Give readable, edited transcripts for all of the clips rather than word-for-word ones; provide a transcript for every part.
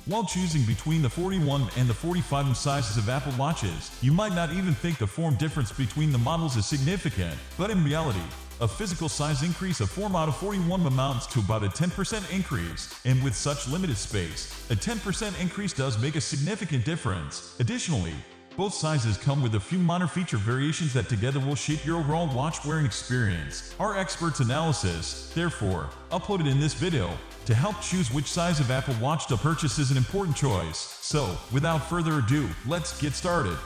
While choosing between the 41 and the 45mm sizes of Apple Watches, you might not even think the form difference between the models is significant, but in reality, a physical size increase of 4 out of 41 amounts to about a 10% increase, and with such limited space, a 10% increase does make a significant difference. Additionally, both sizes come with a few minor feature variations that together will shape your overall watch wearing experience. Our experts' analysis, therefore, uploaded in this video, to help choose which size of Apple Watch to purchase is an important choice. So, without further ado, let's get started.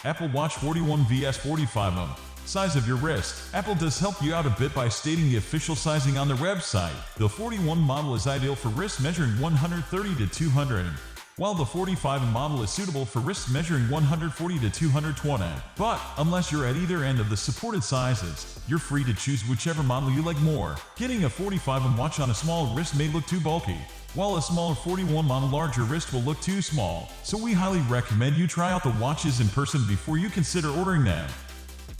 Apple Watch 41 vs 45mm. Size of your wrist. Apple does help you out a bit by stating the official sizing on their website. The 41 model is ideal for wrists measuring 130 to 200, while the 45 model is suitable for wrists measuring 140 to 220. But, unless you're at either end of the supported sizes, you're free to choose whichever model you like more. Getting a 45 watch on a small wrist may look too bulky, while a smaller 41 on a larger wrist will look too small. So we highly recommend you try out the watches in person before you consider ordering them.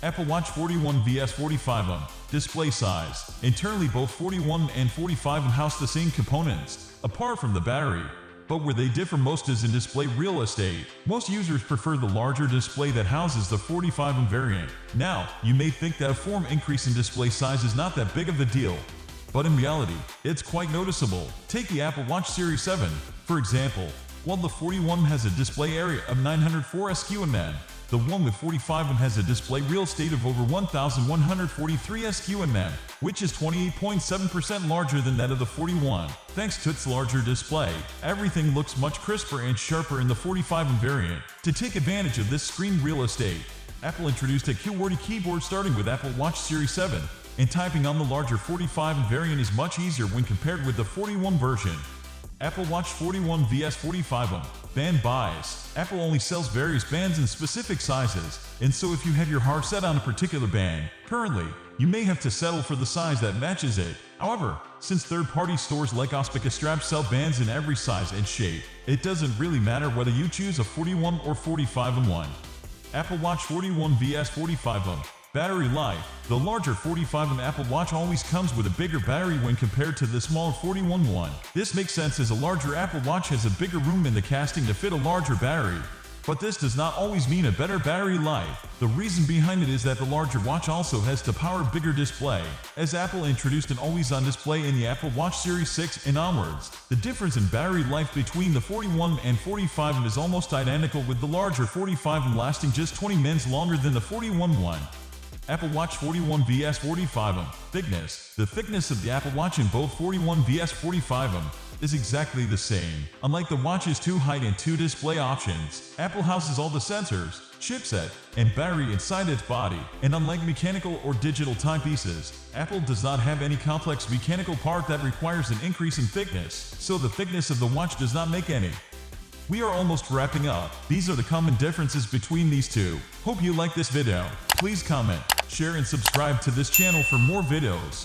Apple Watch 41 vs 45mm. Display size. Internally, both 41 and 45 house the same components, apart from the battery. But where they differ most is in display real estate. Most users prefer the larger display that houses the 45mm variant. Now, you may think that a form increase in display size is not that big of a deal, but in reality, it's quite noticeable. Take the Apple Watch Series 7, for example. While the 41 has a display area of 904 sqm, the one with 45mm has a display real estate of over 1,143 sqm, which is 28.7% larger than that of the 41. Thanks to its larger display, everything looks much crisper and sharper in the 45mm variant. To take advantage of this screen real estate, Apple introduced a QWERTY keyboard starting with Apple Watch Series 7, and typing on the larger 45mm variant is much easier when compared with the 41 version. Apple Watch 41 vs 45mm. Band buys. Apple only sells various bands in specific sizes, and so if you have your heart set on a particular band, currently, you may have to settle for the size that matches it. However, since third-party stores like AppleStack sell bands in every size and shape, it doesn't really matter whether you choose a 41 or 45mm one. Apple Watch 41 vs 45mm. Battery life. The larger 45mm Apple Watch always comes with a bigger battery when compared to the smaller 41 one. This makes sense as a larger Apple Watch has a bigger room in the casting to fit a larger battery. But this does not always mean a better battery life. The reason behind it is that the larger watch also has to power a bigger display, as Apple introduced an always-on display in the Apple Watch Series 6 and onwards. The difference in battery life between the 41 and 45 is almost identical, with the larger 45 lasting just 20 minutes longer than the 41 one. Apple Watch 41 vs 45mm. Thickness. The thickness of the Apple Watch in both 41 vs 45mm is exactly the same. Unlike the watch's two height and two display options, Apple houses all the sensors, chipset, and battery inside its body. And unlike mechanical or digital timepieces, Apple does not have any complex mechanical part that requires an increase in thickness, so the thickness of the watch does not make any. We are almost wrapping up. These are the common differences between these two. Hope you like this video. Please comment, share, and subscribe to this channel for more videos.